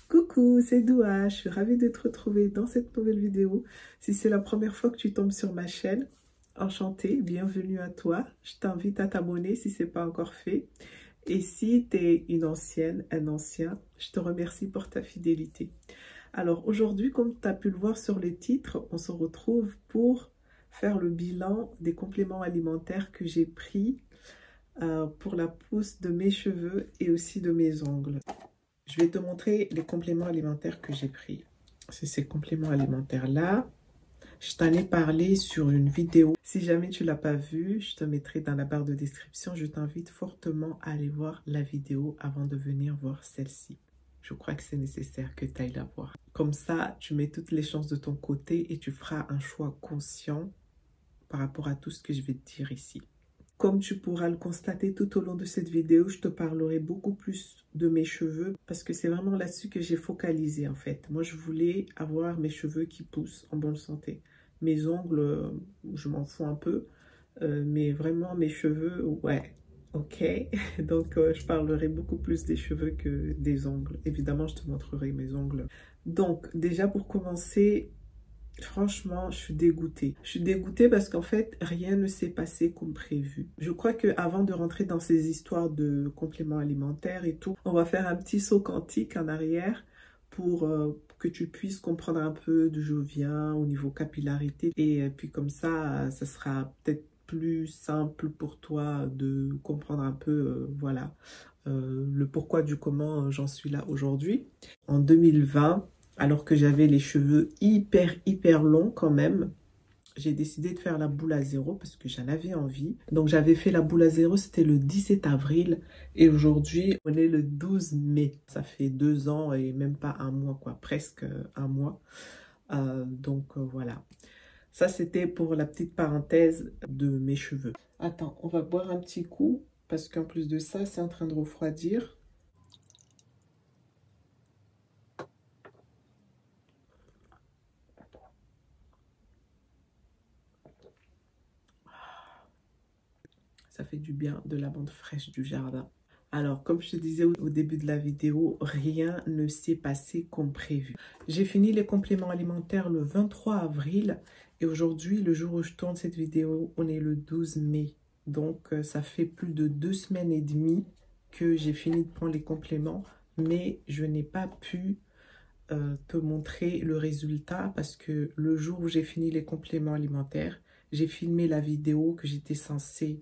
Coucou, c'est Doua, je suis ravie de te retrouver dans cette nouvelle vidéo. Si c'est la première fois que tu tombes sur ma chaîne, enchantée, bienvenue à toi. Je t'invite à t'abonner si ce n'est pas encore fait. Et si tu es une ancienne, un ancien, je te remercie pour ta fidélité. Alors aujourd'hui, comme tu as pu le voir sur le titre, on se retrouve pour faire le bilan des compléments alimentaires que j'ai pris pour la pousse de mes cheveux et aussi de mes ongles. Je vais te montrer les compléments alimentaires que j'ai pris. C'est ces compléments alimentaires-là. Je t'en ai parlé sur une vidéo. Si jamais tu ne l'as pas vue, je te mettrai dans la barre de description. Je t'invite fortement à aller voir la vidéo avant de venir voir celle-ci. Je crois que c'est nécessaire que tu ailles la voir. Comme ça, tu mets toutes les chances de ton côté et tu feras un choix conscient par rapport à tout ce que je vais te dire ici. Comme tu pourras le constater tout au long de cette vidéo, je te parlerai beaucoup plus de mes cheveux parce que c'est vraiment là-dessus que j'ai focalisé en fait. Moi, je voulais avoir mes cheveux qui poussent en bonne santé. Mes ongles, je m'en fous un peu, mais vraiment mes cheveux, ouais, ok. Donc, je parlerai beaucoup plus des cheveux que des ongles. Évidemment, je te montrerai mes ongles. Donc, déjà pour commencer... Franchement, je suis dégoûtée. Je suis dégoûtée parce qu'en fait, rien ne s'est passé comme prévu. Je crois qu'avant de rentrer dans ces histoires de compléments alimentaires et tout, on va faire un petit saut quantique en arrière pour que tu puisses comprendre un peu d'où je viens au niveau capillarité. Et puis comme ça sera peut-être plus simple pour toi de comprendre un peu, voilà, le pourquoi du comment j'en suis là aujourd'hui. En 2020, alors que j'avais les cheveux hyper longs quand même, j'ai décidé de faire la boule à zéro parce que j'en avais envie. Donc j'avais fait la boule à zéro, c'était le 17 avril et aujourd'hui on est le 12 mai. Ça fait 2 ans et même pas un mois quoi, presque un mois. Voilà. Ça c'était pour la petite parenthèse de mes cheveux. Attends, on va boire un petit coup parce qu'en plus de ça, c'est en train de refroidir. Ça fait du bien, de la menthe fraîche du jardin. Alors, comme je te disais au début de la vidéo, rien ne s'est passé comme prévu. J'ai fini les compléments alimentaires le 23 avril et aujourd'hui, le jour où je tourne cette vidéo, on est le 12 mai. Donc, ça fait plus de 2 semaines et demie que j'ai fini de prendre les compléments, mais je n'ai pas pu te montrer le résultat parce que le jour où j'ai fini les compléments alimentaires, j'ai filmé la vidéo que j'étais censée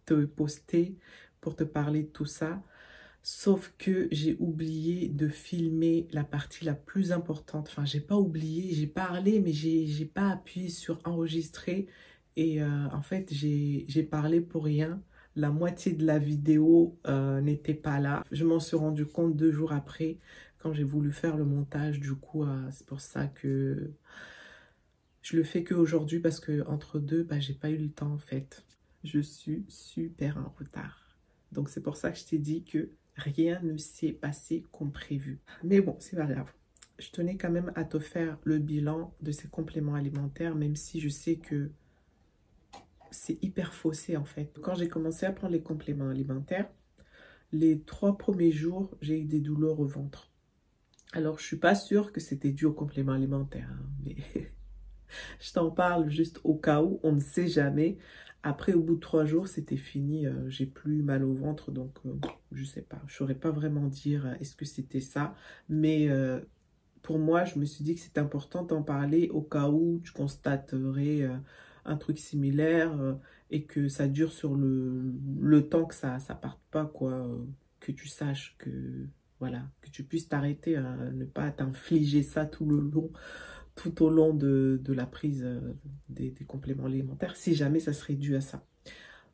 te poster pour te parler de tout ça. Sauf que j'ai oublié de filmer la partie la plus importante. Enfin, j'ai pas oublié, j'ai parlé, mais j'ai pas appuyé sur enregistrer. Et en fait, j'ai parlé pour rien. La moitié de la vidéo n'était pas là. Je m'en suis rendu compte 2 jours après quand j'ai voulu faire le montage. Du coup, c'est pour ça que je le fais qu'aujourd'hui parce que entre deux, j'ai pas eu le temps en fait. Je suis super en retard. Donc c'est pour ça que je t'ai dit que rien ne s'est passé comme prévu. Mais bon, c'est pas grave. Je tenais quand même à te faire le bilan de ces compléments alimentaires, même si je sais que c'est hyper faussé en fait. Quand j'ai commencé à prendre les compléments alimentaires, les 3 premiers jours, j'ai eu des douleurs au ventre. Alors, je suis pas sûre que c'était dû aux compléments alimentaires, hein, mais je t'en parle juste au cas où, on ne sait jamais. Après, au bout de 3 jours, c'était fini. J'ai plus mal au ventre, donc je sais pas. Je saurais pas vraiment dire est-ce que c'était ça. Mais pour moi, je me suis dit que c'est important d'en parler au cas où tu constaterais un truc similaire et que ça dure sur le temps que ça parte pas, quoi. Que tu saches que, voilà, que tu puisses t'arrêter, ne pas t'infliger ça tout au long de la prise des compléments alimentaires, si jamais ça serait dû à ça.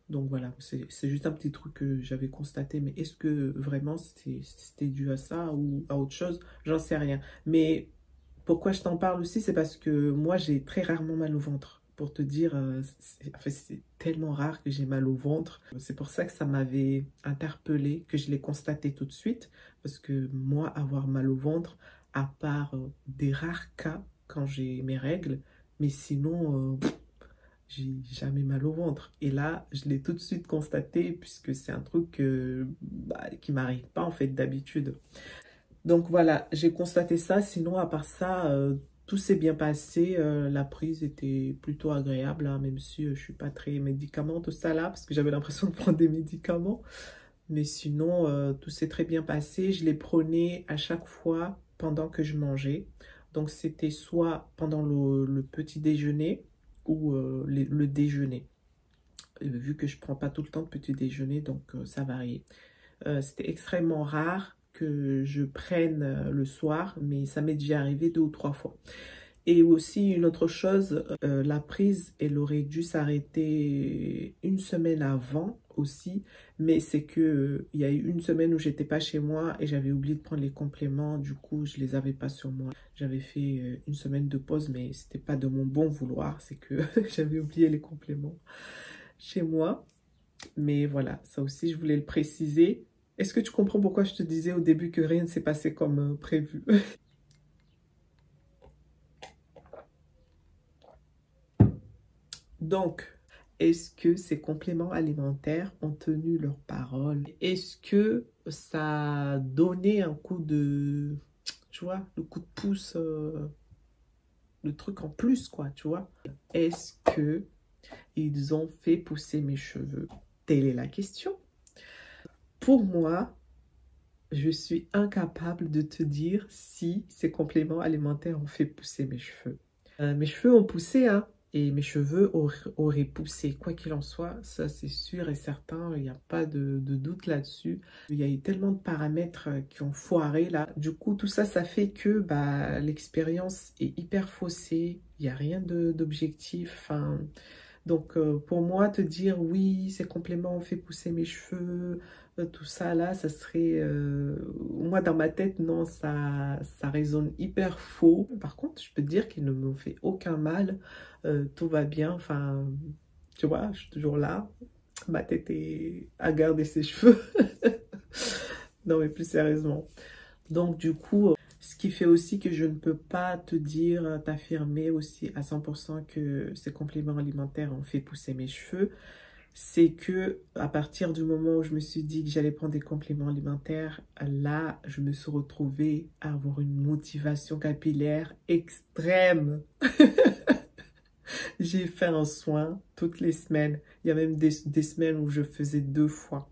Donc voilà, c'est juste un petit truc que j'avais constaté, mais est-ce que vraiment c'était dû à ça ou à autre chose? J'en sais rien. Mais pourquoi je t'en parle aussi, c'est parce que moi, j'ai très rarement mal au ventre. Pour te dire, c'est tellement rare que j'ai mal au ventre. C'est pour ça que ça m'avait interpellée, que je l'ai constaté tout de suite. Parce que moi, avoir mal au ventre, à part des rares cas quand j'ai mes règles, mais sinon, j'ai jamais mal au ventre. Et là, je l'ai tout de suite constaté puisque c'est un truc qui m'arrive pas en fait d'habitude. Donc voilà, j'ai constaté ça. Sinon, à part ça, tout s'est bien passé. La prise était plutôt agréable, hein, même si je suis pas très médicament, tout ça là, parce que j'avais l'impression de prendre des médicaments. Mais sinon, tout s'est très bien passé. Je les prenais à chaque fois pendant que je mangeais. Donc c'était soit pendant le petit déjeuner ou le déjeuner. Vu que je prends pas tout le temps de petit déjeuner, donc ça variait. C'était extrêmement rare que je prenne le soir, mais ça m'est déjà arrivé 2 ou 3 fois. Et aussi une autre chose, la prise, elle aurait dû s'arrêter une semaine avant aussi, mais c'est que il y a eu une semaine où j'étais pas chez moi et j'avais oublié de prendre les compléments, du coup je les avais pas sur moi. J'avais fait une semaine de pause, mais c'était pas de mon bon vouloir, c'est que j'avais oublié les compléments chez moi. Mais voilà, ça aussi je voulais le préciser. Est-ce que tu comprends pourquoi je te disais au début que rien ne s'est passé comme prévu? Donc, est-ce que ces compléments alimentaires ont tenu leur parole? Est-ce que ça a donné un coup de, tu vois, le coup de pouce, le truc en plus, quoi, tu vois? Est-ce que ils ont fait pousser mes cheveux? Telle est la question. Pour moi, je suis incapable de te dire si ces compléments alimentaires ont fait pousser mes cheveux. Mes cheveux ont poussé, hein, et mes cheveux auraient poussé. Quoi qu'il en soit, ça c'est sûr et certain, il n'y a pas de doute là-dessus. Il y a eu tellement de paramètres qui ont foiré là. Du coup, tout ça, ça fait que bah, l'expérience est hyper faussée. Il n'y a rien d'objectif. Enfin, donc, pour moi, te dire oui, ces compléments ont fait pousser mes cheveux, tout ça là, ça serait... moi, dans ma tête, non, ça résonne hyper faux. Par contre, je peux te dire qu'ils ne m'ont fait aucun mal. Tout va bien. Enfin, tu vois, je suis toujours là. Ma tête est à garder ses cheveux. Non, mais plus sérieusement. Donc, du coup, ce qui fait aussi que je ne peux pas te dire, t'affirmer aussi à 100% que ces compléments alimentaires ont fait pousser mes cheveux, c'est que à partir du moment où je me suis dit que j'allais prendre des compléments alimentaires, là, je me suis retrouvée à avoir une motivation capillaire extrême. J'ai fait un soin toutes les semaines. Il y a même des semaines où je faisais 2 fois.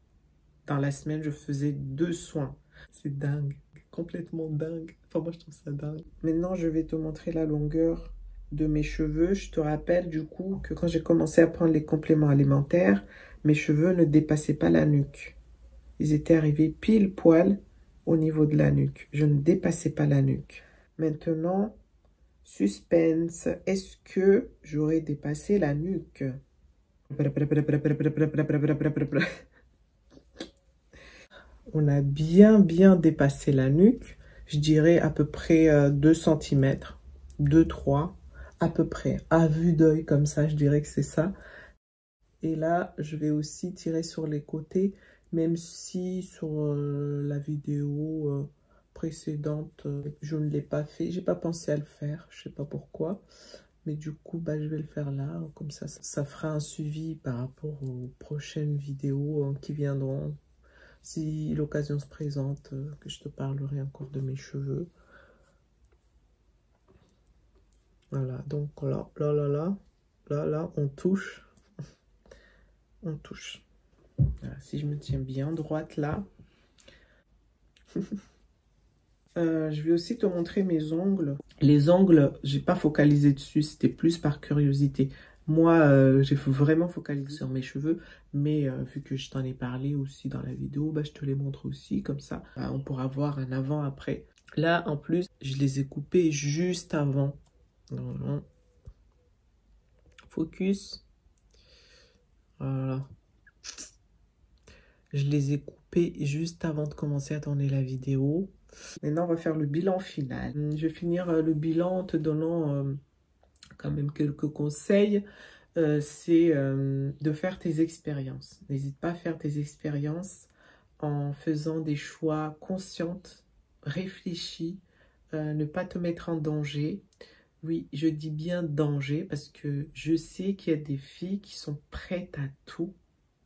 Dans la semaine, je faisais 2 soins. C'est dingue, complètement dingue. Enfin, moi, je trouve ça dingue. Maintenant, je vais te montrer la longueur de mes cheveux. Je te rappelle du coup que quand j'ai commencé à prendre les compléments alimentaires, mes cheveux ne dépassaient pas la nuque. Ils étaient arrivés pile poil au niveau de la nuque. Je ne dépassais pas la nuque. Maintenant, suspense. Est-ce que j'aurais dépassé la nuque? On a bien dépassé la nuque. Je dirais à peu près 2 cm, 2-3, à peu près. À vue d'œil comme ça, je dirais que c'est ça. Et là, je vais aussi tirer sur les côtés, même si sur la vidéo précédente, je ne l'ai pas fait. J'ai pas pensé à le faire, je sais pas pourquoi. Mais du coup, bah, je vais le faire là. Comme ça fera un suivi par rapport aux prochaines vidéos qui viendront. Si l'occasion se présente, que je te parlerai encore de mes cheveux. Voilà, donc là, on touche. On touche. Voilà, si je me tiens bien droite là. Je vais aussi te montrer mes ongles. Les ongles, j'ai pas focalisé dessus, c'était plus par curiosité. Moi, j'ai vraiment focalisé sur mes cheveux, mais vu que je t'en ai parlé aussi dans la vidéo, bah, je te les montre aussi, comme ça, bah, on pourra voir un avant-après. Là, en plus, je les ai coupés juste avant. Voilà. Focus. Voilà. Je les ai coupés juste avant de commencer à tourner la vidéo. Maintenant, on va faire le bilan final. Je vais finir le bilan en te donnant quand même quelques conseils. C'est de faire tes expériences. N'hésite pas à faire tes expériences en faisant des choix conscients, réfléchis, ne pas te mettre en danger. Oui, je dis bien danger parce que je sais qu'il y a des filles qui sont prêtes à tout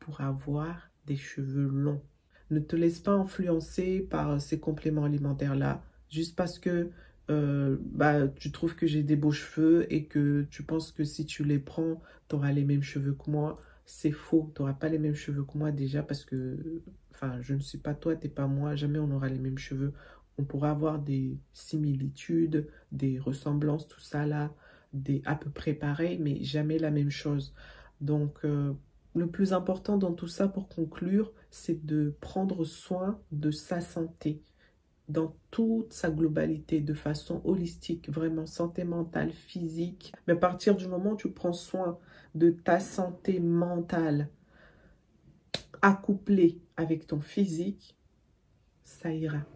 pour avoir des cheveux longs. Ne te laisse pas influencer par ces compléments alimentaires-là, juste parce que tu trouves que j'ai des beaux cheveux et que tu penses que si tu les prends, tu auras les mêmes cheveux que moi. C'est faux, tu n'auras pas les mêmes cheveux que moi déjà parce que, enfin, je ne suis pas toi, tu n'es pas moi, jamais on aura les mêmes cheveux. On pourra avoir des similitudes, des ressemblances, tout ça là, des à peu près pareils, mais jamais la même chose. Donc, le plus important dans tout ça, pour conclure, c'est de prendre soin de sa santé dans toute sa globalité, de façon holistique, vraiment santé mentale, physique. Mais à partir du moment où tu prends soin de ta santé mentale, accouplée avec ton physique, ça ira.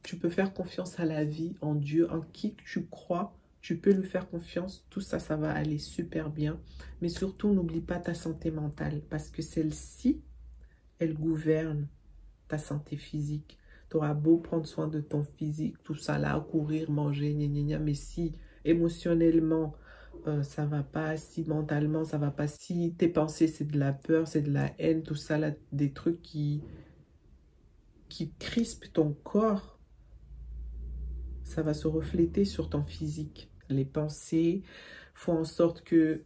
Tu peux faire confiance à la vie, en Dieu, en qui tu crois. Tu peux lui faire confiance. Tout ça, ça va aller super bien. Mais surtout, n'oublie pas ta santé mentale parce que celle-ci, elle gouverne ta santé physique. Tu auras beau prendre soin de ton physique, tout ça là, courir, manger, gna gna gna, mais si émotionnellement ça va pas, si mentalement ça va pas, si tes pensées c'est de la peur, c'est de la haine, tout ça là, des trucs qui crispent ton corps, ça va se refléter sur ton physique. Les pensées font en sorte que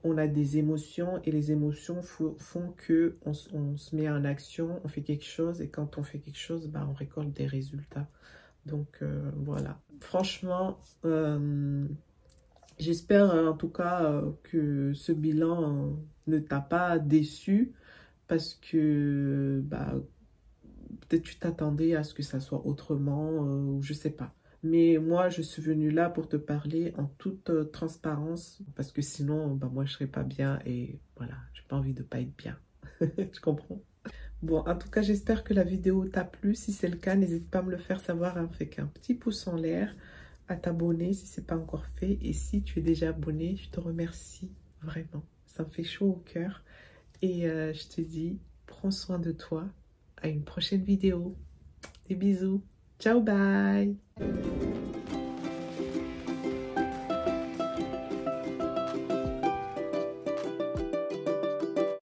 on a des émotions et les émotions font que on se met en action, on fait quelque chose et quand on fait quelque chose, on récolte des résultats. Donc voilà. Franchement, j'espère en tout cas que ce bilan ne t'a pas déçu parce que peut-être tu t'attendais à ce que ça soit autrement ou je sais pas. Mais moi, je suis venue là pour te parler en toute transparence parce que sinon, moi, je serais pas bien et voilà, j'ai pas envie de pas être bien. Tu comprends? Bon, en tout cas, j'espère que la vidéo t'a plu. Si c'est le cas, n'hésite pas à me le faire savoir avec un petit pouce en l'air, à t'abonner si c'est pas encore fait. Et si tu es déjà abonné, je te remercie vraiment. Ça me fait chaud au cœur. Et je te dis, prends soin de toi. À une prochaine vidéo. Des bisous. Ciao, bye.